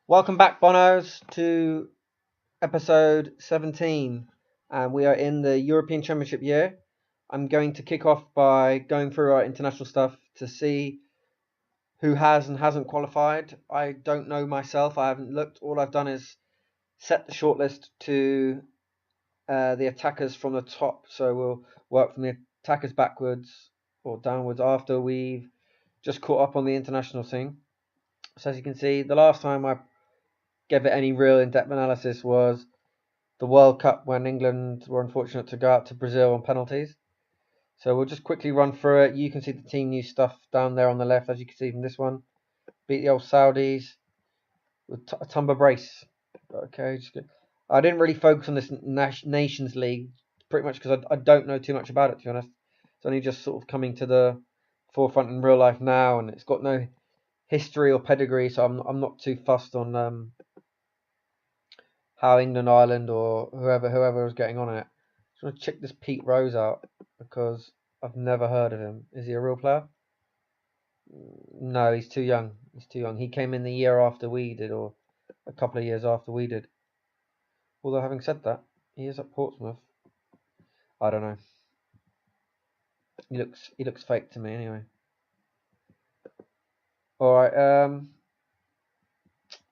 Welcome back, Bonos, to episode 17. And we are in the European Championship year. I'm going to kick off by going through our international stuff to see who has and hasn't qualified. I don't know myself. I haven't looked. All I've done is set the shortlist to the attackers from the top. So we'll work from the attackers backwards or downwards after we've just caught up on the international scene. So as you can see, the last time I gave it any real in-depth analysis was the World Cup when England were unfortunate to go out to Brazil on penalties. So we'll just quickly run through it. You can see the team news stuff down there on the left, as you can see from this one. Beat the old Saudis with a Tumba brace. Okay, just good. I didn't really focus on this Nations League pretty much because I don't know too much about it, to be honest. It's only just sort of coming to the forefront in real life now, and it's got no history or pedigree, so I'm not too fussed on how England, Ireland, or whoever was getting on it. Just want to check this Pete Rose out because I've never heard of him. Is he a real player? No, he's too young. He's too young. He came in the year after we did, or a couple of years after we did. Although having said that, he is at Portsmouth. I don't know. He looks fake to me anyway. All right.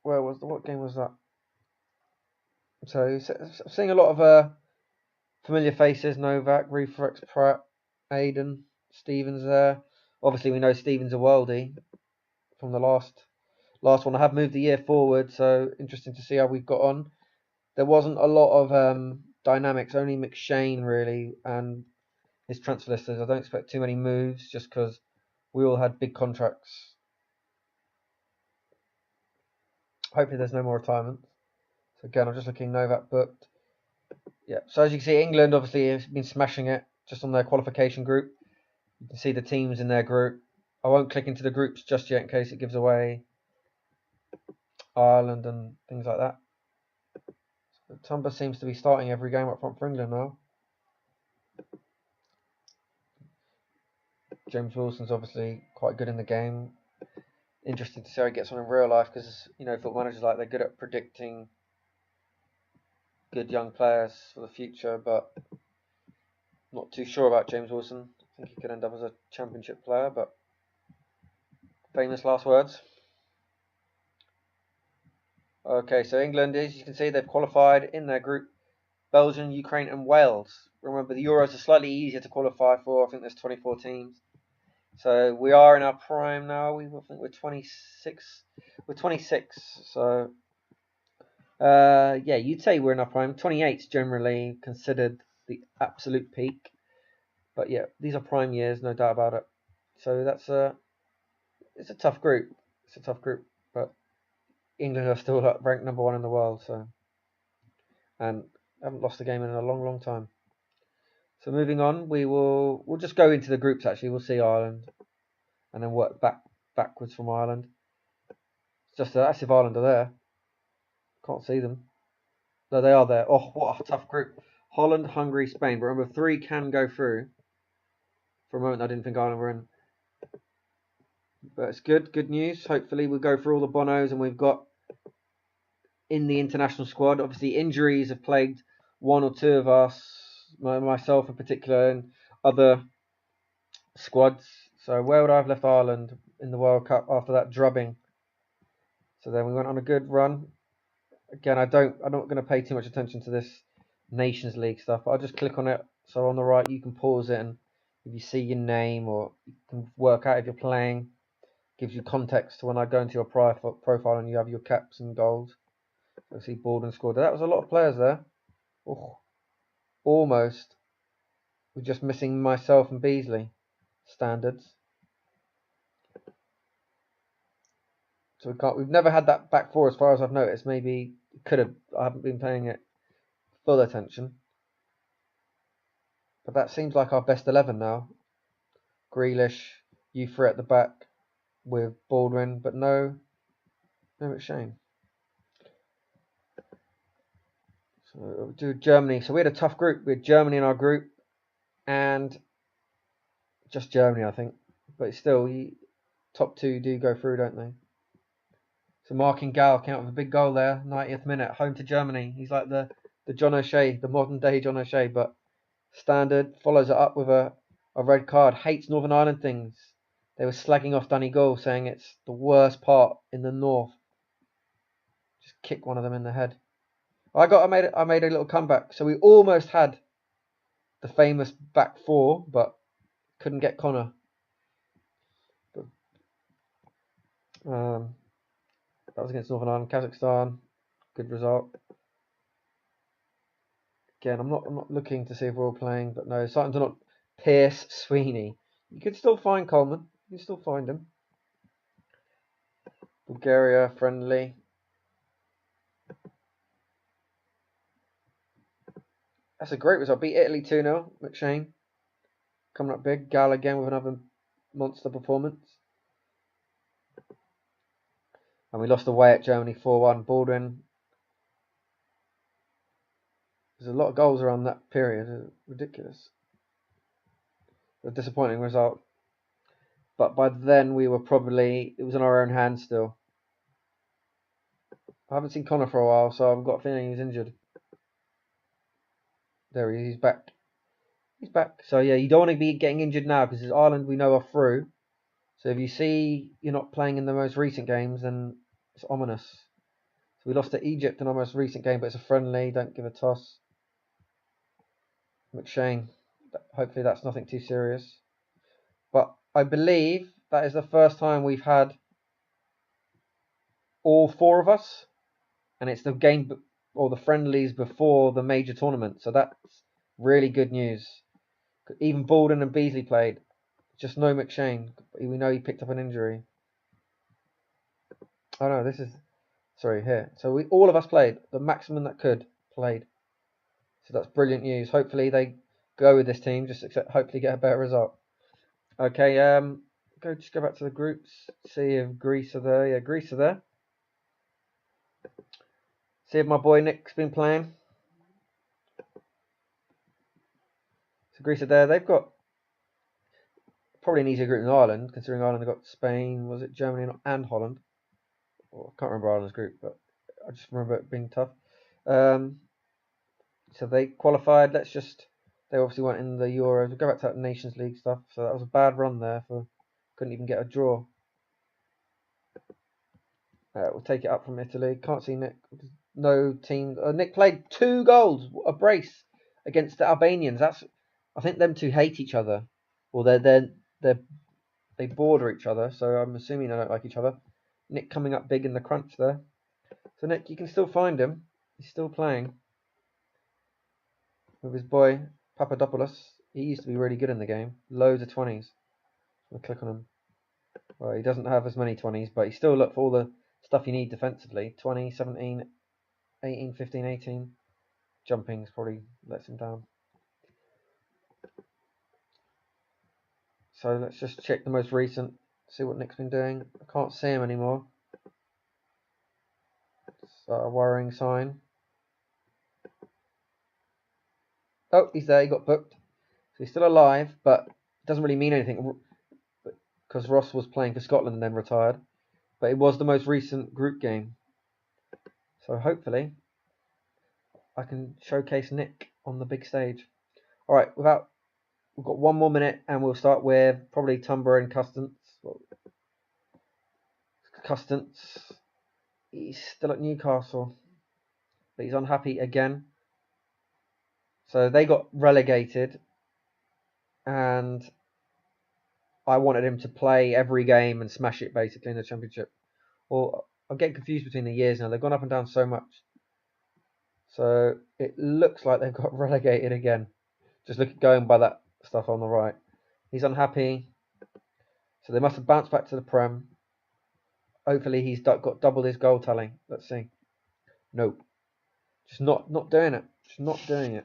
What game was that? So seeing a lot of familiar faces: Novak, Reflex, Pratt, Aiden, Stevens there. Obviously, we know Stevens a worldie from the last one. I have moved the year forward, so interesting to see how we've got on. There wasn't a lot of dynamics, only McShane really, and his transfer list. I don't expect too many moves just because we all had big contracts. Hopefully, there's no more retirements. So again, I'm just looking Novak booked. Yeah. So as you can see, England obviously has been smashing it just on their qualification group. You can see the teams in their group. I won't click into the groups just yet in case it gives away Ireland and things like that. So Tumba seems to be starting every game up front for England now. James Wilson's obviously quite good in the game. Interesting to see how he gets on in real life because, football managers they're good at predicting good young players for the future, but not too sure about James Wilson. I think he could end up as a championship player, but famous last words. Okay, so England, as you can see, they've qualified in their group. Belgium, Ukraine, and Wales. Remember, the Euros are slightly easier to qualify for. I think there's 24 teams. So we are in our prime now. I think we're 26. We're 26. So yeah, you'd say we're in our prime. 28 is generally considered the absolute peak. But yeah, these are prime years, no doubt about it. So it's a tough group. It's a tough group, but England are still ranked number one in the world. So and haven't lost a game in a long, long time. So moving on, we'll just go into the groups. Actually, we'll see Ireland, and then work backwards from Ireland. Just that's if Ireland are there. Can't see them. No, they are there. Oh, what a tough group. Holland, Hungary, Spain. But remember, 3 can go through. For a moment, I didn't think Ireland were in. But it's good news. Hopefully, we'll go through all the Bonos, and we've got in the international squad. Obviously, injuries have plagued one or two of us, myself in particular, and other squads. So where would I have left Ireland in the World Cup after that drubbing? So then we went on a good run. Again, I'm not going to pay too much attention to this Nations League stuff. I'll just click on it. So on the right, you can pause it, and if you see your name or you can work out if you're playing, gives you context to when I go into your profile and you have your caps and goals. So see Baldwin scored. That was a lot of players there. Oh, almost. We're just missing myself and Beasley standards. So we've never had that back four as far as I've noticed. Maybe could have. I haven't been paying it full attention. But that seems like our best 11 now. Grealish, you three at the back with Baldwin, but no McShane. So we'll do Germany. So we had a tough group. We had Germany in our group, and just Germany, I think. But still, top two do go through, don't they? So Markin Gal came up with a big goal there, 90th minute, home to Germany. He's like the John O'Shea, the modern day John O'Shea, but standard. Follows it up with a red card. Hates Northern Ireland things. They were slagging off Danny Gould, saying it's the worst part in the north. Just kick one of them in the head. I made a little comeback. So we almost had the famous back four, but couldn't get Connor. That was against Northern Ireland, Kazakhstan. Good result. Again, I'm not looking to see if we're all playing, but no, something's not. Pierce Sweeney. You could still find Coleman. You can still find him. Bulgaria friendly. That's a great result. Beat Italy 2-0. McShane coming up big. Gal again with another monster performance. And we lost away at Germany 4-1. Baldwin. There's a lot of goals around that period. Ridiculous. A disappointing result. But by then we were probably, it was in our own hands still. I haven't seen Connor for a while, so I've got a feeling he's injured. There he is, he's back. He's back. So yeah, you don't want to be getting injured now because Ireland we know are through. So if you see you're not playing in the most recent games, then it's ominous. So we lost to Egypt in our most recent game, but it's a friendly. Don't give a toss. McShane. Hopefully that's nothing too serious. But I believe that is the first time we've had all four of us, and it's the game or the friendlies before the major tournament. So that's really good news. Even Baldwin and Beasley played. Just no McShane. We know he picked up an injury. Oh no, this is... Sorry, here. So all of us played. The maximum that could played. So that's brilliant news. Hopefully they go with this team. Hopefully get a better result. Okay, just go back to the groups. See if Greece are there. Yeah, Greece are there. See if my boy Nick's been playing. So Greece are there. They've got probably an easier group than Ireland, considering Ireland have got Spain, was it Germany and Holland? Well, I can't remember Ireland's group, but I just remember it being tough. So they qualified. They obviously weren't in the Euros. We'll go back to that Nations League stuff. So that was a bad run there. Couldn't even get a draw. We'll take it up from Italy. Can't see Nick. No team. Nick played 2 goals, a brace against the Albanians. I think them two hate each other. Well, they border each other. So I'm assuming they don't like each other. Nick coming up big in the crunch there. So Nick, you can still find him. He's still playing with his boy Papadopoulos. He used to be really good in the game. Loads of 20s. I'll click on him. Well, he doesn't have as many 20s, but he still looked for all the stuff you need defensively. 20, 17, 18, 15, 18. Jumping's probably lets him down. So let's just check the most recent. See what Nick's been doing. I can't see him anymore. It's a worrying sign. Oh, he's there. He got booked. So he's still alive, but it doesn't really mean anything because Ross was playing for Scotland and then retired. But it was the most recent group game. So hopefully I can showcase Nick on the big stage. Alright, we've got 1 more minute and we'll start with probably Tumber and Custance. Custance, he's still at Newcastle, but he's unhappy again. So they got relegated and I wanted him to play every game and smash it basically in the Championship. Well, I'm getting confused between the years now. They've gone up and down so much. So it looks like they've got relegated again. Just going by that stuff on the right. He's unhappy. So they must have bounced back to the Prem. Hopefully he's got doubled his goal tally. Let's see. Nope. Just not doing it. Just not doing it.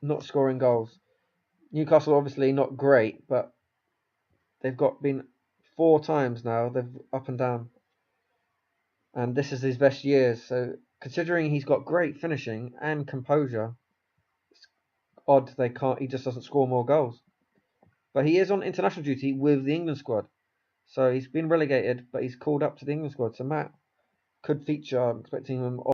Not scoring goals. Newcastle obviously not great, but they've been 4 times now. They've up and down. And this is his best years. So considering he's got great finishing and composure, it's odd he just doesn't score more goals. But he is on international duty with the England squad. So he's been relegated, but he's called up to the England squad. So Matt, could feature. I'm expecting them